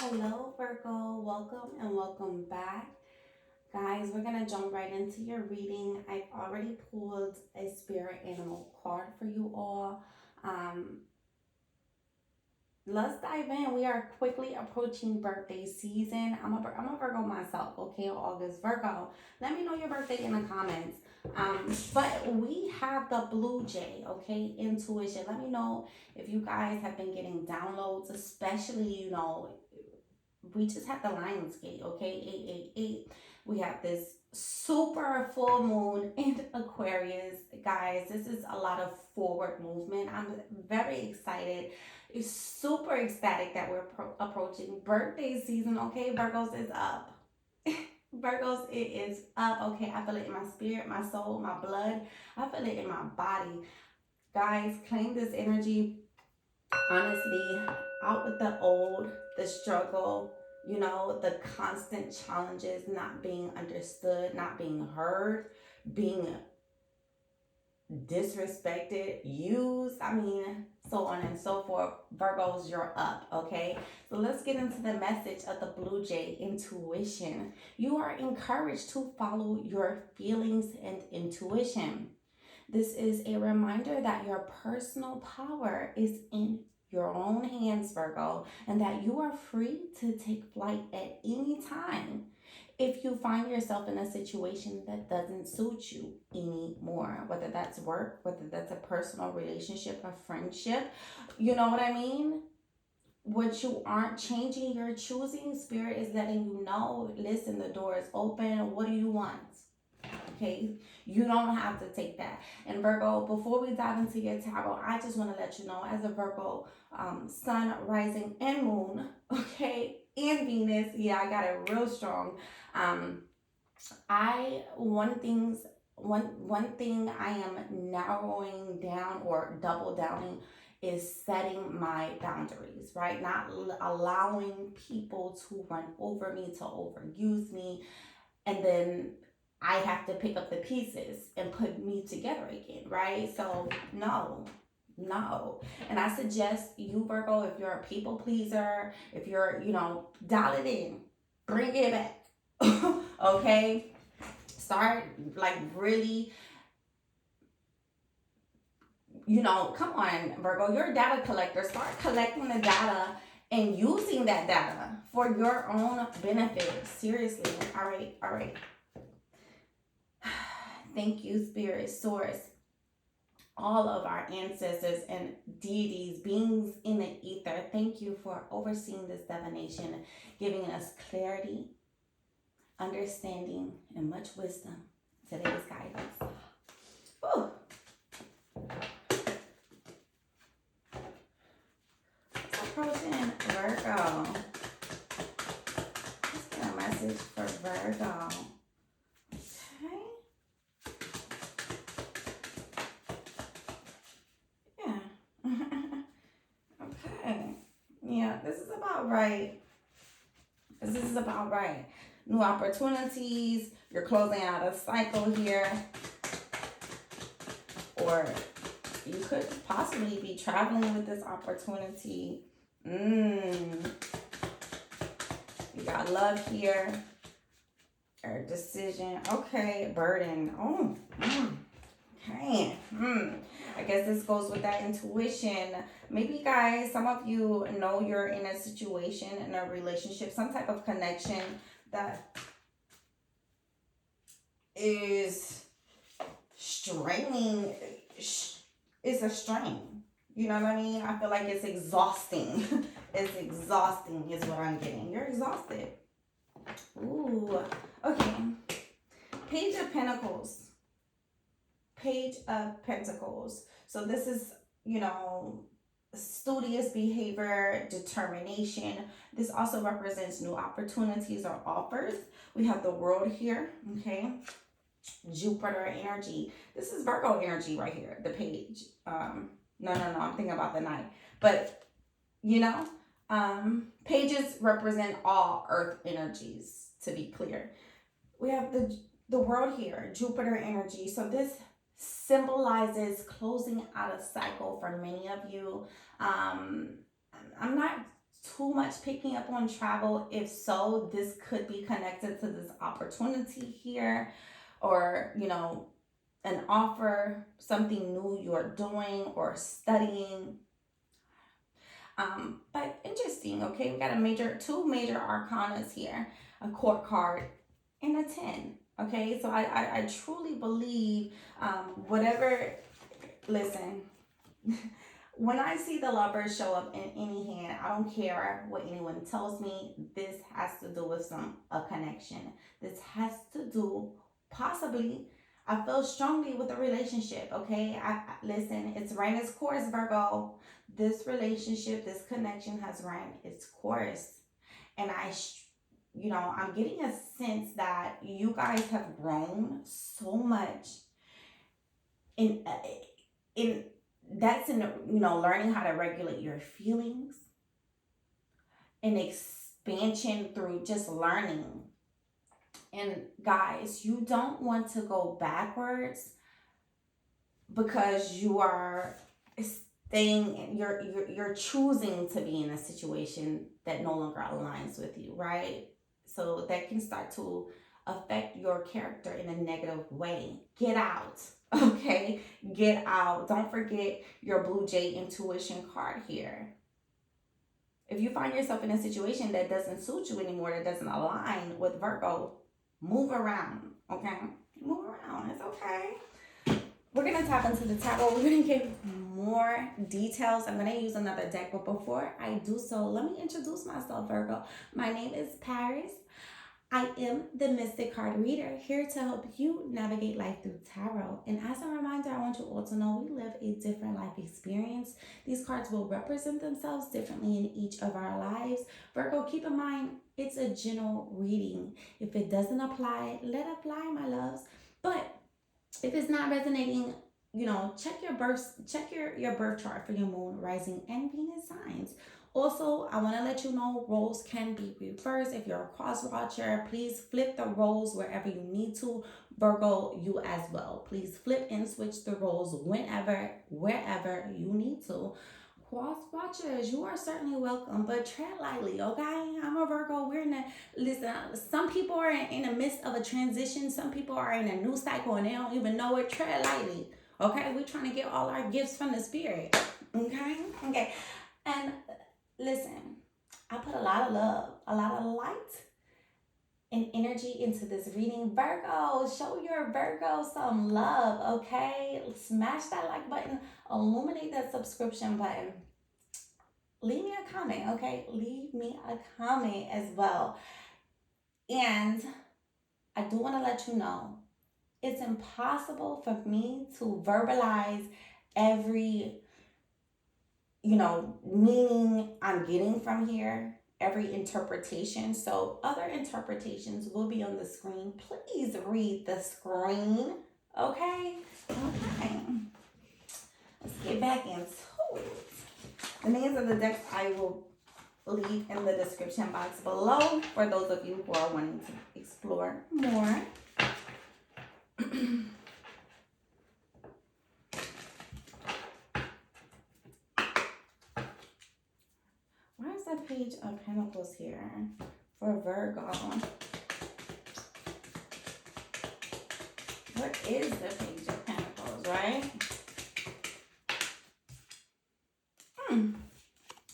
Hello Virgo, welcome and welcome back. Guys, we're going to jump right into your reading. I've already pulled a spirit animal card for you all. Let's dive in. We are quickly approaching birthday season. I'm a Virgo myself, okay? August Virgo. Let me know your birthday in the comments. But we have the Blue Jay, okay? Intuition. Let me know if you guys have been getting downloads, especially, we just had the Lionsgate, okay? 888. We have this super full moon in Aquarius. Guys, this is a lot of forward movement. I'm very excited. It's super ecstatic that we're approaching birthday season, okay? Virgos is up. Virgos, it is up, okay? I feel it in my spirit, my soul, my blood. I feel it in my body. Guys, claim this energy. Honestly, out with the old, the struggle, the constant challenges, not being understood, not being heard, being disrespected, used, so on and so forth. Virgos, you're up, okay? So let's get into the message of the Blue Jay, intuition. You are encouraged to follow your feelings and intuition. This is a reminder that your personal power is in your own hands, Virgo, and that you are free to take flight at any time if you find yourself in a situation that doesn't suit you anymore, whether that's work, whether that's a personal relationship, a friendship, you know what I mean? What you aren't changing, you're choosing. Spirit is letting you know, listen, the door is open. What do you want? Okay, you don't have to take that. And Virgo, before we dive into your tarot, I just want to let you know, as a Virgo, sun, rising, and moon, okay, and Venus, yeah, I got it real strong. One thing I am narrowing down or double downing is setting my boundaries, right? Not allowing people to run over me, to overuse me, and then I have to pick up the pieces and put me together again, right? So no. And I suggest you, Virgo, if you're a people pleaser, if you're, dial it in, bring it back. Okay? Start like really, come on, Virgo, you're a data collector. Start collecting the data and using that data for your own benefit. Seriously. All right. Thank you, Spirit, Source, all of our ancestors and deities, beings in the ether. Thank you for overseeing this divination, giving us clarity, understanding, and much wisdom. Today's guidance. Whew. Approaching Virgo. Let's get a message for Virgo. Yeah, this is about right. New opportunities. You're closing out a cycle here. Or you could possibly be traveling with this opportunity. You got love here. Or decision. Okay, burden. Oh, okay. I guess this goes with that intuition. Maybe, guys, some of you know you're in a situation, in a relationship, some type of connection that is straining. It's a strain. You know what I mean? I feel like it's exhausting. It's exhausting is what I'm getting. You're exhausted. Ooh. Okay. Page of Pentacles. Page of Pentacles. So this is, studious behavior, determination. This also represents new opportunities or offers. We have the World here, okay? Jupiter energy. This is Virgo energy right here, the page. No, I'm thinking about the night. But, pages represent all earth energies, to be clear. We have the World here, Jupiter energy. So this symbolizes closing out a cycle for many of you. I'm not too much picking up on travel? If so, this could be connected to this opportunity here, or, you know, an offer, something new you're doing or studying. But interesting, okay? We got two major arcanas here, a court card and a 10. Okay, so I truly believe whatever, listen, when I see the Lovers show up in any hand, I don't care what anyone tells me, this has to do with a connection. This has to do, possibly, I feel strongly with a relationship, okay? Listen, it's ran its course, Virgo. This relationship, this connection has ran its course. And I'm getting a sense that you guys have grown so much in learning how to regulate your feelings, and expansion through just learning. And guys, you don't want to go backwards because you are you're choosing to be in a situation that no longer aligns with you, right? So that can start to affect your character in a negative way. Get out, okay? Get out. Don't forget your Blue Jay intuition card here. If you find yourself in a situation that doesn't suit you anymore, that doesn't align with Virgo, move around, okay? Move around. It's okay. We're going to tap into the tarot. We're going to get more details. I'm going to use another deck, but before I do so, let me introduce myself, Virgo. My name is Paris. I am the Mystic Card Reader, here to help you navigate life through tarot. And as a reminder, I want you all to know we live a different life experience. These cards will represent themselves differently in each of our lives. Virgo, keep in mind, it's a general reading. If it doesn't apply, let it apply, my loves. But if it's not resonating, check your birth chart for your moon, rising, and Venus signs. Also, I want to let you know roles can be reversed. If you're a cross watcher, please flip the roles wherever you need to. Virgo, you as well. Please flip and switch the roles whenever, wherever you need to. Cross watchers, you are certainly welcome, but tread lightly, okay? I'm a Virgo. Listen, some people are in the midst of a transition. Some people are in a new cycle and they don't even know it. Tread lightly, okay? We're trying to get all our gifts from the spirit, okay? Okay, and listen, I put a lot of love, a lot of light and energy into this reading. Virgo, show your Virgo some love, okay? Smash that like button, illuminate that subscription button. Leave me a comment, okay? Leave me a comment as well. And I do want to let you know, it's impossible for me to verbalize every meaning I'm getting from here, every interpretation. So other interpretations will be on the screen. Please read the screen, okay? Okay. Let's get back into it. The names of the decks I will leave in the description box below for those of you who are wanting to explore more. The Page of Pentacles here for Virgo. What is the Page of Pentacles, right?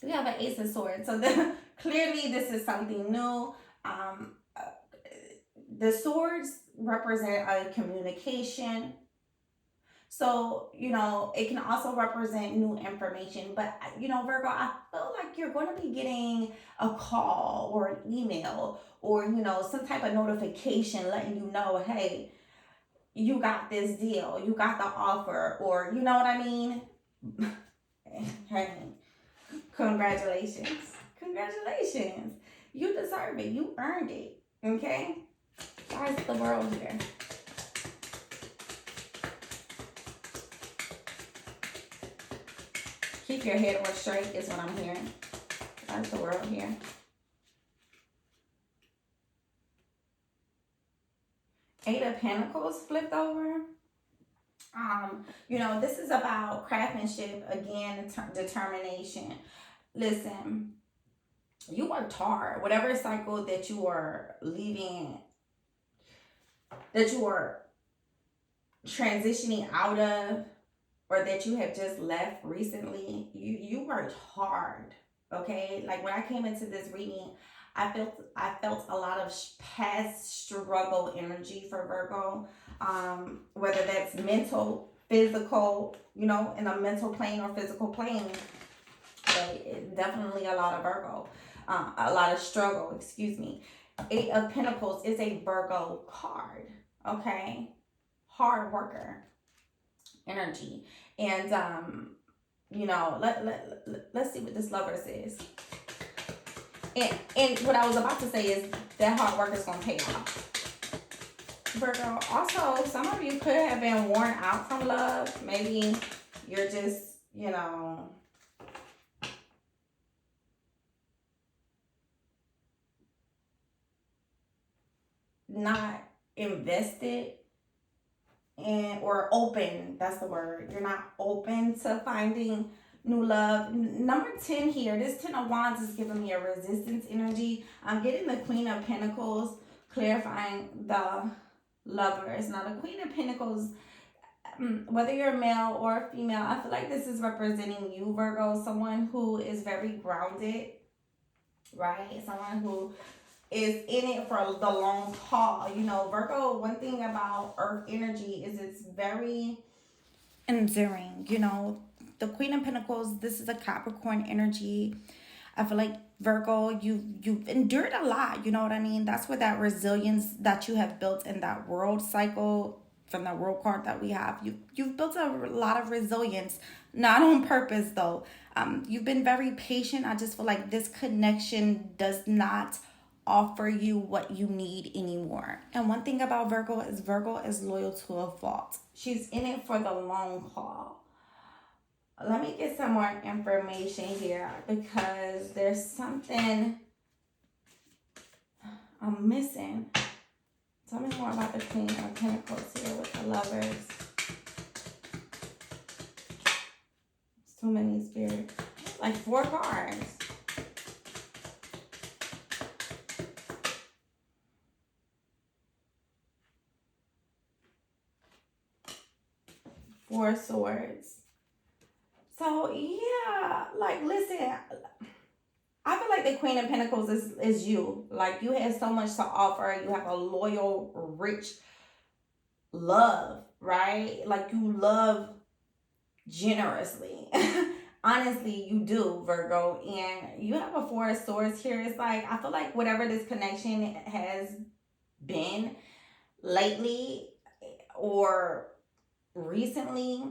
We have an Ace of Swords. So clearly this is something new. The swords represent a communication. So, it can also represent new information. But, Virgo, I feel like you're going to be getting a call or an email or, some type of notification letting you know, hey, you got this deal, you got the offer, or you know what I mean? Hey, congratulations. Congratulations. You deserve it. You earned it. Okay? Why is the world here? Keep your head on straight is what I'm hearing. Why is the world here? Eight of Pentacles flipped over. This is about craftsmanship, again, determination. Listen, You worked hard. Whatever cycle that you are leaving, that you are transitioning out of, or that you have just left recently, you worked hard. Okay, like when I came into this reading, I felt a lot of past struggle energy for Virgo, whether that's mental, physical, in a mental plane or physical plane. But definitely a lot of Virgo, a lot of struggle. Excuse me. Eight of Pentacles is a Virgo card. Okay, hard worker energy. And let's see what this lover says. And what I was about to say is that hard work is gonna pay off, Virgo. Also, some of you could have been worn out from love. Maybe you're just not invested or open. That's the word. You're not open to finding new love. Number 10 here, this 10 of Wands is giving me a resistance energy. I'm getting the Queen of Pentacles, clarifying the lovers. Now the Queen of Pentacles, whether you're a male or a female, I feel like this is representing you, Virgo. Someone who is very grounded, right? Someone who is in it for the long haul. Virgo, one thing about earth energy is it's very enduring. The Queen of Pentacles, this is a Capricorn energy. I feel like Virgo, you've endured a lot, you know what I mean? That's where that resilience that you have built in that world cycle, from the world card that we have, you've built a lot of resilience, not on purpose though. You've been very patient. I just feel like this connection does not offer you what you need anymore. And one thing about Virgo is loyal to a fault. She's in it for the long haul. Let me get some more information here because there's something I'm missing. Tell me more about the Queen of Pentacles here with the lovers. It's too many spirits. Like 4 cards. Four Swords. So yeah, like listen, I feel like the Queen of Pentacles is you. Like you have so much to offer. You have a loyal, rich love, right? Like you love generously. Honestly, you do, Virgo. And you have a Four of Swords here. It's like, I feel like whatever this connection has been lately or recently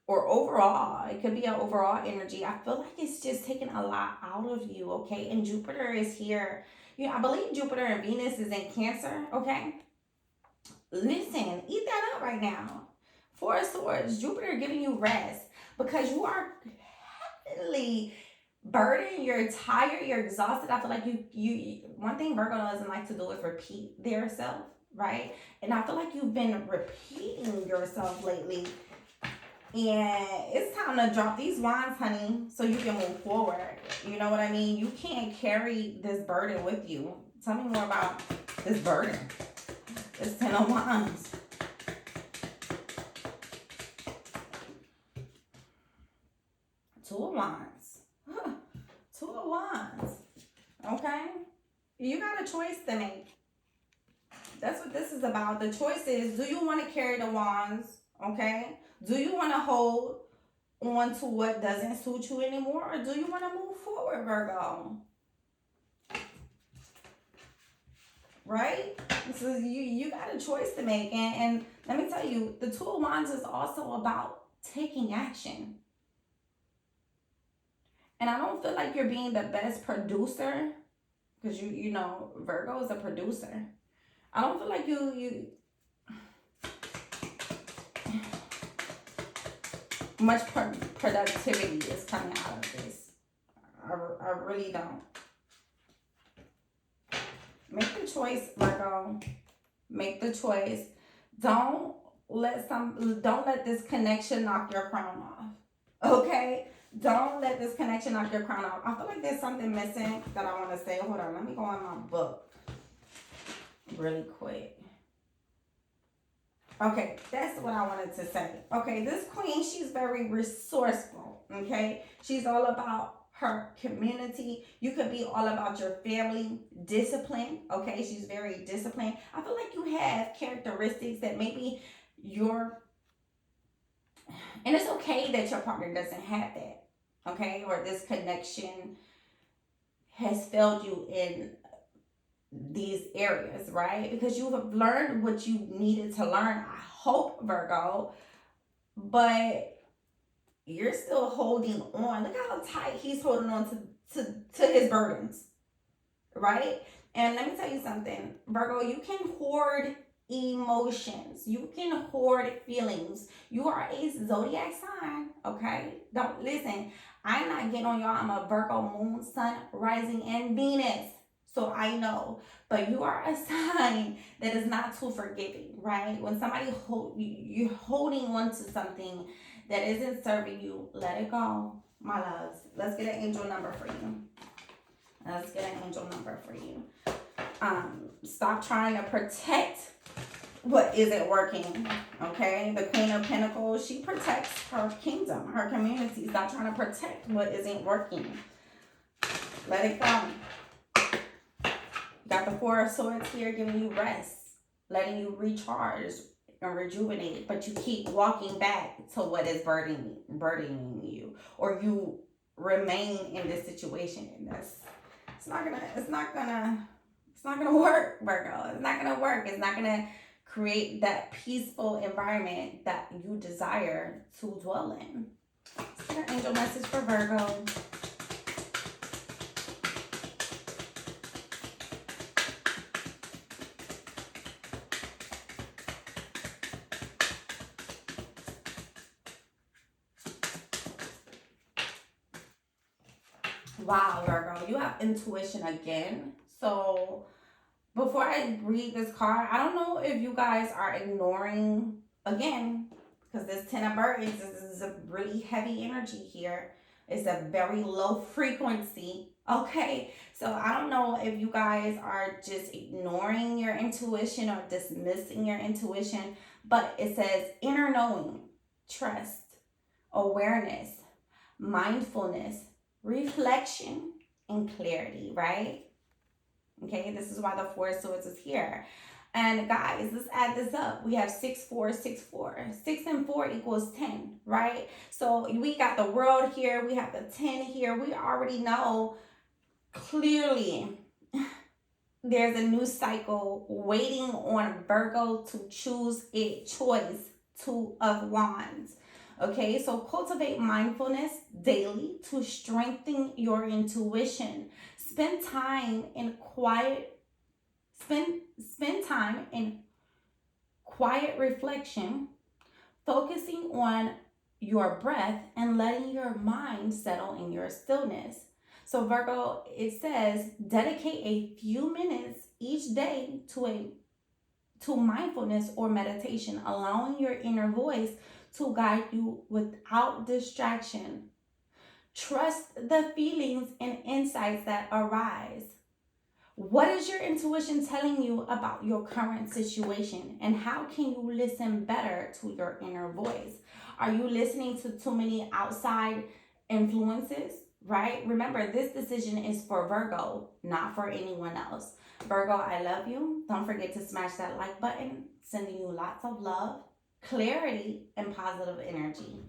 or overall, it could be an overall energy. I feel like it's just taking a lot out of you, okay? And Jupiter is here. I believe Jupiter and Venus is in Cancer, okay? Listen, eat that up right now. Four of Swords, Jupiter giving you rest because you are heavily burdened, you're tired, you're exhausted. I feel like you one thing Virgo doesn't like to do is repeat their self, right? And I feel like you've been repeating yourself lately. And it's time to drop these wands, honey, so you can move forward. You know what I mean? You can't carry this burden with you. Tell me more about this burden. This 10 of Wands. Two of Wands. Huh. Two of Wands. Okay? You got a choice to make. That's what this is about. The choice is, do you want to carry the wands? Okay? Do you want to hold on to what doesn't suit you anymore? Or do you want to move forward, Virgo? Right? So you got a choice to make. And let me tell you, the Two of Wands is also about taking action. And I don't feel like you're being the best producer. Because you know, Virgo is a producer. I don't feel like you much productivity is coming out of this. I really don't. Make the choice, Virgo. Make the choice. Don't let this connection knock your crown off. Okay? Don't let this connection knock your crown out. I feel like there's something missing that I want to say. Hold on. Let me go on my book really quick. Okay, that's what I wanted to say. Okay, this queen, she's very resourceful. Okay? She's all about her community. You could be all about your family, discipline. Okay, she's very disciplined. I feel like you have characteristics that maybe you're, and it's okay that your partner doesn't have that. Okay, or this connection has failed you in these areas, right? Because you have learned what you needed to learn, I hope, Virgo, but you're still holding on. Look how tight he's holding on to his burdens, right? And let me tell you something, Virgo, you can hoard emotions. You can hoard feelings. You are a zodiac sign, okay? Don't listen. I'm not getting on y'all. I'm a Virgo moon, sun, rising, and Venus. So I know. But you are a sign that is not too forgiving, right? When somebody you're holding on to something that isn't serving you, let it go, my loves. Let's get an angel number for you. Let's get an angel number for you. Stop trying to protect what isn't working, okay? The Queen of Pentacles, she protects her kingdom, her community. Stop trying to protect what isn't working. Let it go. Got the Four of Swords here giving you rest, letting you recharge and rejuvenate, but you keep walking back to what is burdening you, or you remain in this situation, and it's not gonna work, Virgo. It's not gonna work. It's not gonna create that peaceful environment that you desire to dwell in. Let's get an angel message for Virgo. Wow, Virgo, you have intuition again. So before I read this card, I don't know if you guys are ignoring, again, because this Ten of Birds is a really heavy energy here. It's a very low frequency. Okay, so I don't know if you guys are just ignoring your intuition or dismissing your intuition, but it says inner knowing, trust, awareness, mindfulness, reflection, and clarity, right? Okay, this is why the Four of Swords is here. And guys, let's add this up. We have 6, 4, 6, 4. 6 and 4 equals 10, right? So we got the world here. We have the 10 here. We already know clearly there's a new cycle waiting on Virgo to choose its choice, Two of Wands. Okay, so cultivate mindfulness daily to strengthen your intuition. Spend time in quiet reflection, focusing on your breath and letting your mind settle in your stillness. So Virgo, it says dedicate a few minutes each day to mindfulness or meditation, allowing your inner voice to guide you without distraction. Trust the feelings and insights that arise. What is your intuition telling you about your current situation, and how can you listen better to your inner voice? Are you listening to too many outside influences, right? Remember, this decision is for Virgo, not for anyone else. Virgo, I love you. Don't forget to smash that like button. Sending you lots of love, clarity, and positive energy.